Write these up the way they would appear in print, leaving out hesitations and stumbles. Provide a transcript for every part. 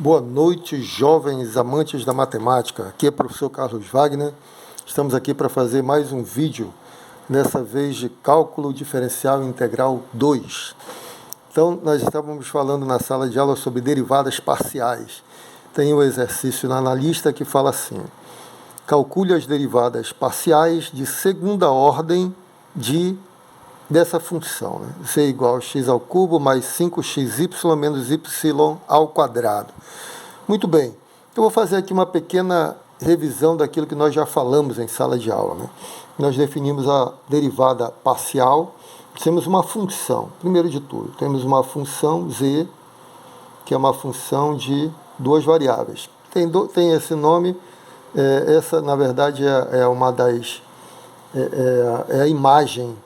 Boa noite, jovens amantes da matemática. Aqui é o professor Carlos Wagner. Estamos aqui para fazer mais um vídeo, dessa vez de cálculo diferencial integral 2. Então, nós estávamos falando na sala de aula sobre derivadas parciais. Tem o exercício na analista que fala assim: calcule as derivadas parciais de segunda ordem dessa função, né? Z igual a x ao cubo mais 5xy menos y ao quadrado. Muito bem, eu vou fazer aqui uma pequena revisão daquilo que nós já falamos em sala de aula, né? Nós definimos a derivada parcial, temos uma função. Primeiro de tudo, temos uma função z, que é uma função de duas variáveis. Tem esse nome, essa na verdade é uma das... é a imagem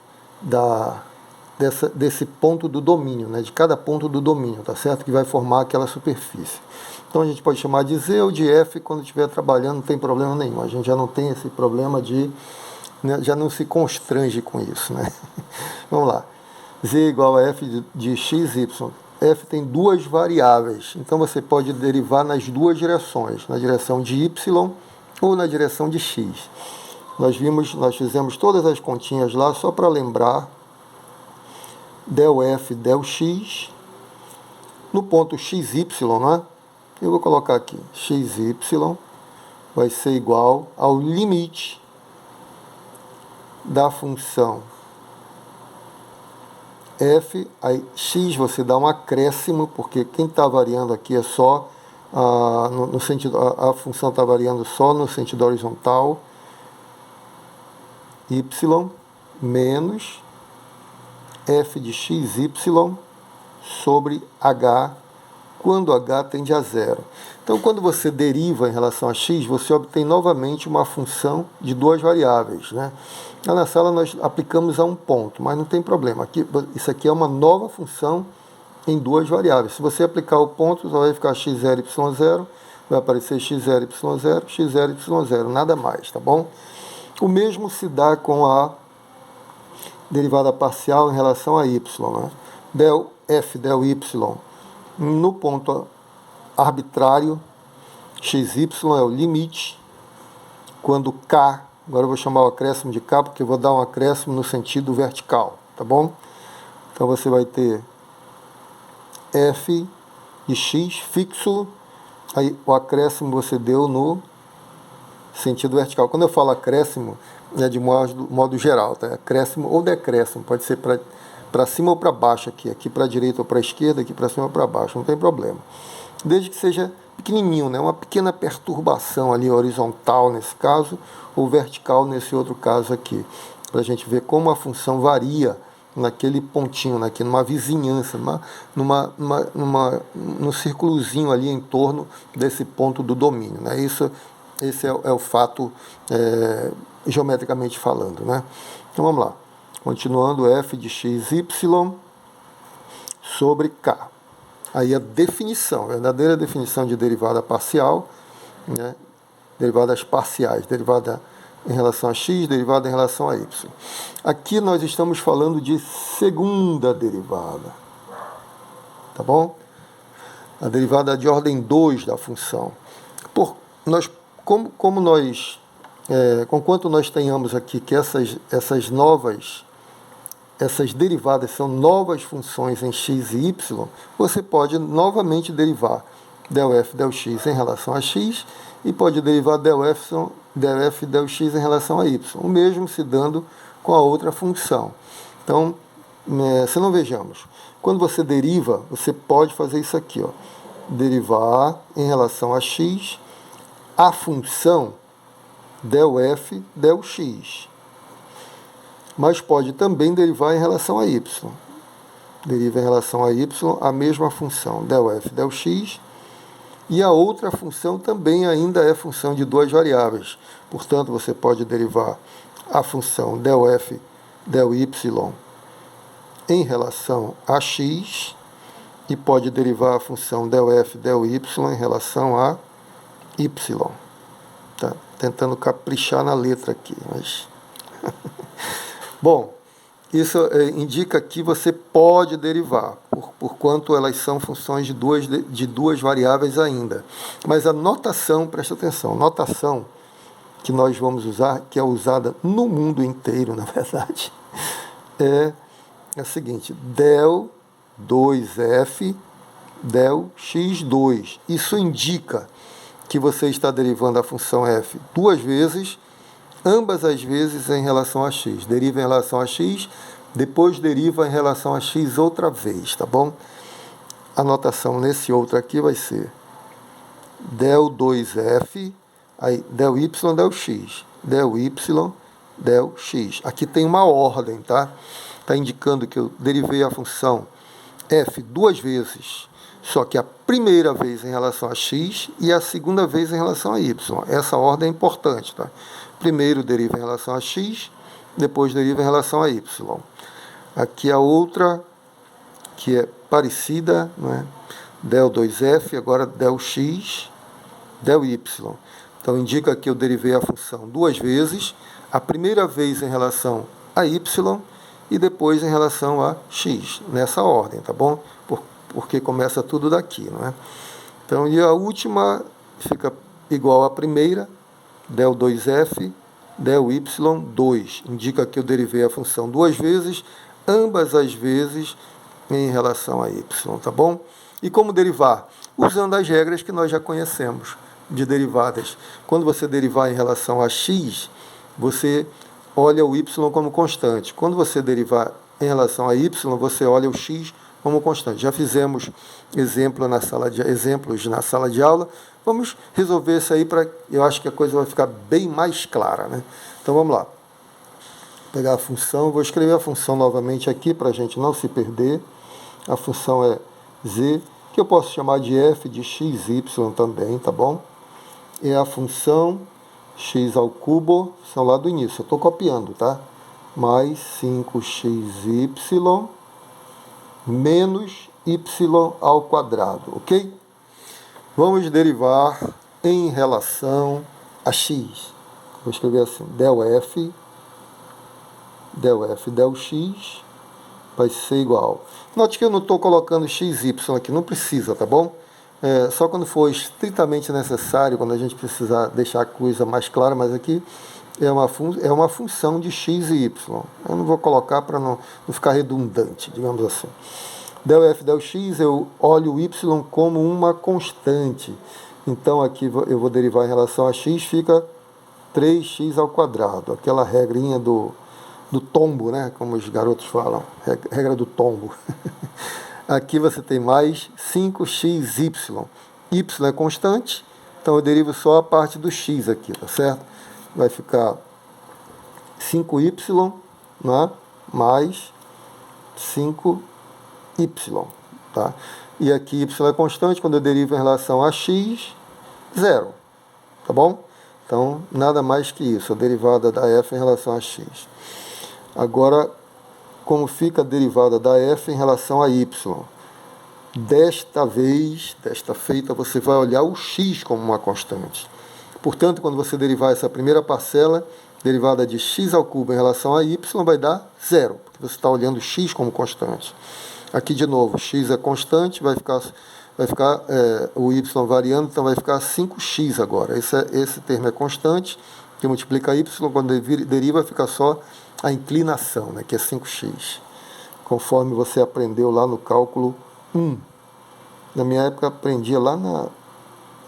desse ponto do domínio, né, de cada ponto do domínio, tá certo? Que vai formar aquela superfície. Então a gente pode chamar de Z ou de F quando estiver trabalhando, não tem problema nenhum. A gente já não tem esse problema né, já não se constrange com isso, né? Vamos lá. Z igual a F de x, y. F tem duas variáveis, então você pode derivar nas duas direções, na direção de y ou na direção de x. Nós fizemos todas as continhas lá, só para lembrar, del f, del x, no ponto xy, né? Eu vou colocar aqui, xy vai ser igual ao limite da função f, aí x você dá um acréscimo, porque quem está variando aqui é só, no sentido, a função está variando só no sentido horizontal, y menos f de xy sobre h, quando h tende a zero. Então, quando você deriva em relação a x, você obtém novamente uma função de duas variáveis, né? Lá na sala nós aplicamos a um ponto, mas não tem problema. Isso aqui é uma nova função em duas variáveis. Se você aplicar o ponto, só vai ficar x0, y0, vai aparecer x0, y0, x0, y0, nada mais, tá bom? O mesmo se dá com a derivada parcial em relação a y, né? Del f, del y, no ponto arbitrário, xy é o limite, quando k, agora eu vou chamar o acréscimo de k, porque eu vou dar um acréscimo no sentido vertical, tá bom? Então você vai ter f de x fixo, aí o acréscimo você deu no sentido vertical. Quando eu falo acréscimo, é de modo geral, tá? Acréscimo ou decréscimo, pode ser para cima ou para baixo aqui para a direita ou para a esquerda, aqui para cima ou para baixo, não tem problema. Desde que seja pequenininho, né? Uma pequena perturbação ali horizontal nesse caso, ou vertical nesse outro caso aqui, para a gente ver como a função varia naquele pontinho, aqui numa vizinhança, num círculozinho ali em torno desse ponto do domínio, né? Esse é o fato geometricamente falando, né? Então vamos lá. Continuando, f de xy sobre k. Aí a definição, a verdadeira definição de derivada parcial, né? Derivadas parciais, derivada em relação a x, derivada em relação a y. Aqui nós estamos falando de segunda derivada, tá bom? A derivada de ordem 2 da função. Conquanto nós tenhamos aqui que essas derivadas são novas funções em x e y, você pode novamente derivar del f, del x em relação a x e pode derivar del f, del x em relação a y. O mesmo se dando com a outra função. Então, se não vejamos, quando você deriva, você pode fazer isso aqui, ó, derivar em relação a x a função del f, del x. Mas pode também derivar em relação a y. Deriva em relação a y a mesma função, del f, del x. E a outra função também ainda é função de duas variáveis. Portanto, você pode derivar a função del f, del y em relação a x. E pode derivar a função del f, del y em relação a y. Tá tentando caprichar na letra aqui, mas... Bom, Isso indica que você pode derivar, por quanto elas são funções de duas variáveis ainda. Mas a notação, presta atenção, notação que nós vamos usar, que é usada no mundo inteiro, na verdade, é a seguinte: del 2f del x2. Isso indica que você está derivando a função f duas vezes, ambas as vezes em relação a x. Deriva em relação a x, depois deriva em relação a x outra vez, tá bom? A notação nesse outro aqui vai ser del 2f, aí del y, del x. Del y, del x. Aqui tem uma ordem, tá? Está indicando que eu derivei a função f duas vezes, só que a primeira vez em relação a x e a segunda vez em relação a y. Essa ordem é importante, tá? Primeiro deriva em relação a x, depois deriva em relação a y. Aqui a outra, que é parecida, né? Del 2f, agora del x, del y. Então indica que eu derivei a função duas vezes, a primeira vez em relação a y e depois em relação a x, nessa ordem, tá bom? Porque começa tudo daqui, não é? Então, e a última fica igual à primeira, del 2f, del y, 2. Indica que eu derivei a função duas vezes, ambas as vezes em relação a y, tá bom? E como derivar? Usando as regras que nós já conhecemos de derivadas. Quando você derivar em relação a x, você olha o y como constante. Quando você derivar em relação a y, você olha o x como constante. Já fizemos exemplos na sala de aula. Vamos resolver isso aí eu acho que a coisa vai ficar bem mais clara, né? Então vamos lá. Vou pegar a função, vou escrever a função novamente aqui para a gente não se perder. A função é z, que eu posso chamar de f de xy também, tá bom? É a função x ao cubo, são lá do início, eu estou copiando, tá? Mais 5xy menos y ao quadrado, ok? Vamos derivar em relação a x. Vou escrever assim, del f del x vai ser igual. Note que eu não estou colocando xy aqui, não precisa, tá bom? Só quando for estritamente necessário, quando a gente precisar deixar a coisa mais clara, mas aqui é uma função de x e y. Eu não vou colocar para não ficar redundante, digamos assim. Del f del x, eu olho o y como uma constante. Então aqui eu vou derivar em relação a x, fica 3x ao quadrado. Aquela regrinha do tombo, né? Como os garotos falam, regra do tombo. Aqui você tem mais 5xy. Y é constante, então eu derivo só a parte do x aqui, tá certo? Vai ficar 5y, né? Mais 5y, tá? E aqui y é constante, quando eu derivo em relação a x, 0, tá bom? Então, nada mais que isso, a derivada da f em relação a x. Agora, como fica a derivada da f em relação a y? Desta feita, você vai olhar o x como uma constante. Portanto, quando você derivar essa primeira parcela, derivada de x ao cubo em relação a y, vai dar 0, porque você está olhando x como constante. Aqui, de novo, x é constante, vai ficar o y variando, então vai ficar 5x agora. Esse termo é constante, que multiplica y, quando deriva, fica só a inclinação, né, que é 5x, conforme você aprendeu lá no cálculo 1. Na minha época, aprendia lá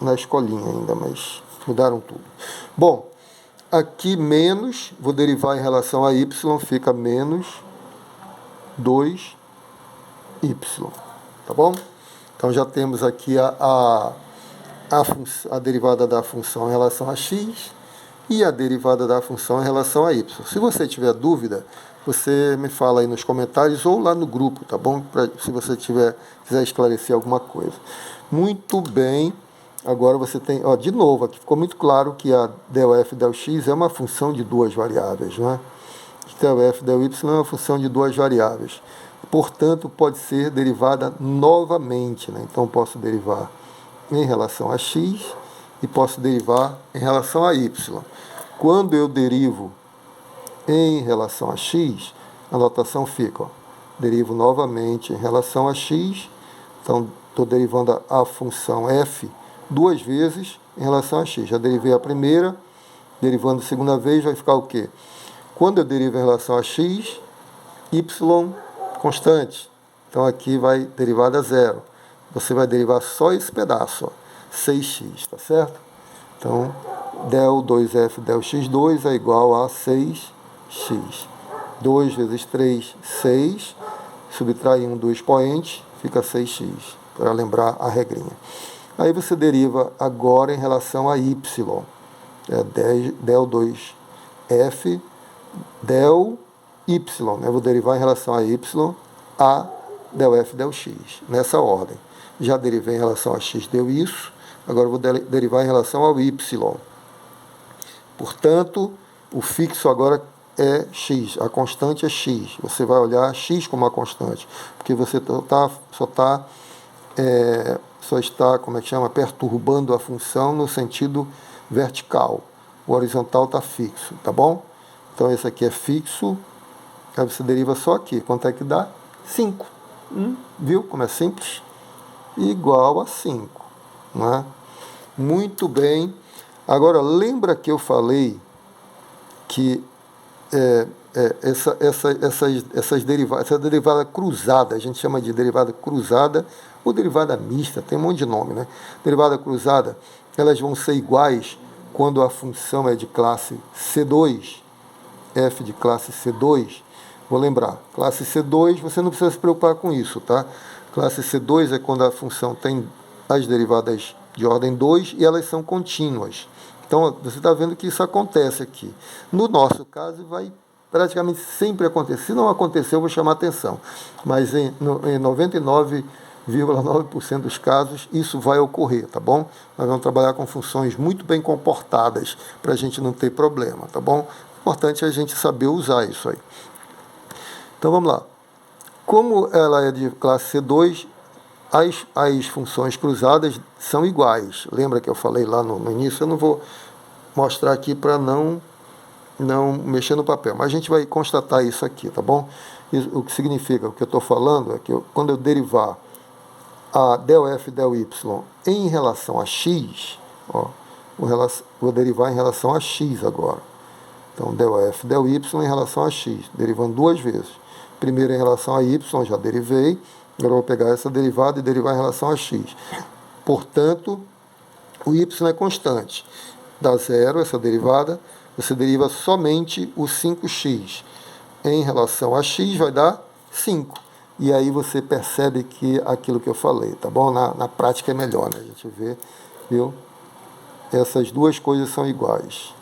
na escolinha ainda, mas mudaram tudo. Bom, aqui menos, vou derivar em relação a y, fica menos 2y, tá bom? Então já temos aqui a derivada da função em relação a x e a derivada da função em relação a y. Se você tiver dúvida, você me fala aí nos comentários ou lá no grupo, tá bom? Se você quiser esclarecer alguma coisa. Muito bem. Agora você tem, de novo, aqui ficou muito claro que a del f del x é uma função de duas variáveis, não é? Del f del y é uma função de duas variáveis. Portanto, pode ser derivada novamente, né? Então, posso derivar em relação a x e posso derivar em relação a y. Quando eu derivo em relação a x, a notação fica, ó, derivo novamente em relação a x, então estou derivando a função f duas vezes em relação a x. Já derivei a primeira, derivando a segunda vez, vai ficar o quê? Quando eu derivo em relação a x, y constante. Então aqui vai derivada a zero. Você vai derivar só esse pedaço, ó, 6x, tá certo? Então, del 2f del x2 é igual a 6x. 2 vezes 3, 6. Subtrai 1 do expoente, fica 6x, para lembrar a regrinha. Aí você deriva agora em relação a y. É del 2f del y. Eu vou derivar em relação a y a del f del x, nessa ordem. Já derivei em relação a x, deu isso. Agora eu vou derivar em relação ao y. Portanto, o fixo agora é x, a constante é x. Você vai olhar x como a constante, porque você só está, como é que chama, perturbando a função no sentido vertical. O horizontal está fixo, tá bom? Então esse aqui é fixo, aí você deriva só aqui. Quanto é que dá? 5. Viu como é simples? Igual a 5, não é? Muito bem. Agora, lembra que eu falei que essas derivadas, essa derivada cruzada, a gente chama de derivada cruzada ou derivada mista, tem um monte de nome, né? Derivada cruzada, elas vão ser iguais quando a função é de classe C2, f de classe C2. Vou lembrar, classe C2, você não precisa se preocupar com isso, tá? Classe C2 é quando a função tem as derivadas de ordem 2 e elas são contínuas. Então, você está vendo que isso acontece aqui. No nosso caso, vai praticamente sempre acontecer. Se não acontecer, eu vou chamar atenção. Mas em 99,9% dos casos, isso vai ocorrer, tá bom? Nós vamos trabalhar com funções muito bem comportadas para a gente não ter problema, tá bom? O importante é a gente saber usar isso aí. Então, vamos lá. Como ela é de classe C2, as funções cruzadas são iguais. Lembra que eu falei lá no início? Eu não vou mostrar aqui para não mexer no papel, mas a gente vai constatar isso aqui, tá bom? Isso, o que significa, o que eu estou falando é que quando eu derivar a del f del y em relação a x, ó, vou derivar em relação a x agora. Então, del f del y em relação a x, derivando duas vezes. Primeiro em relação a y, já derivei. Agora eu vou pegar essa derivada e derivar em relação a x. Portanto, o y é constante. Dá zero essa derivada, você deriva somente o 5x. Em relação a x vai dar 5. E aí você percebe que aquilo que eu falei, tá bom? Na prática é melhor, né? A gente vê, viu? Essas duas coisas são iguais.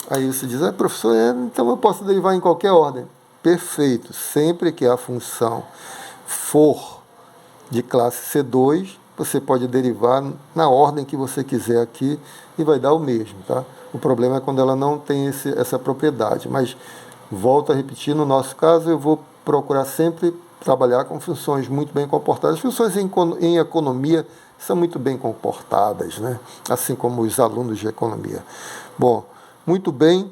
Aí você diz, professor, então eu posso derivar em qualquer ordem. Perfeito. Sempre que a função for de classe C2, você pode derivar na ordem que você quiser aqui e vai dar o mesmo, tá? O problema é quando ela não tem essa propriedade, mas volto a repetir, no nosso caso eu vou procurar sempre trabalhar com funções muito bem comportadas. As funções em economia são muito bem comportadas, né? Assim como os alunos de economia. Bom, muito bem.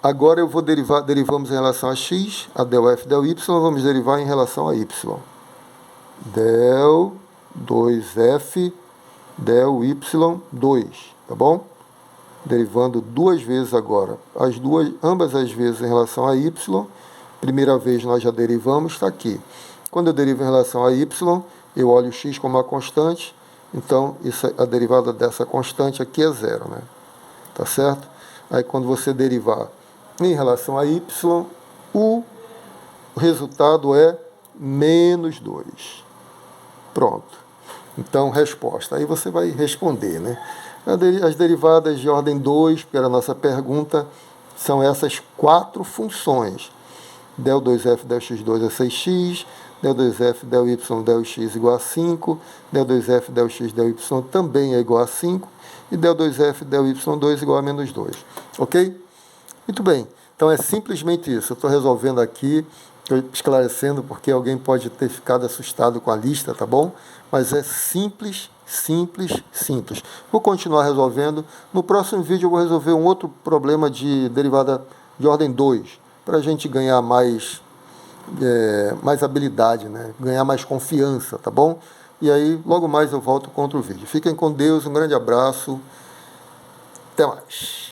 Agora eu vou derivamos em relação a x, a del f del y, vamos derivar em relação a y. Del 2f del y2, tá bom? Derivando duas vezes agora. Ambas as vezes em relação a y. Primeira vez nós já derivamos, está aqui. Quando eu derivo em relação a y, eu olho o x como uma constante, então a derivada dessa constante aqui é zero, né? Tá certo? Aí quando você derivar em relação a y, o resultado é menos 2. Pronto. Então, resposta. Aí você vai responder, né? As derivadas de ordem 2, que era a nossa pergunta, são essas quatro funções. Del 2f del x2 é 6x, del 2f del y del x igual a 5, del 2f del x del y também é igual a 5, e del 2f del y2 igual a menos 2. Ok? Muito bem, então é simplesmente isso. Eu estou resolvendo aqui, esclarecendo, porque alguém pode ter ficado assustado com a lista, tá bom? Mas é simples, simples, simples. Vou continuar resolvendo. No próximo vídeo eu vou resolver um outro problema de derivada de ordem 2. para a gente ganhar mais habilidade, né? Ganhar mais confiança, tá bom? E aí, logo mais eu volto com outro vídeo. Fiquem com Deus, um grande abraço, até mais.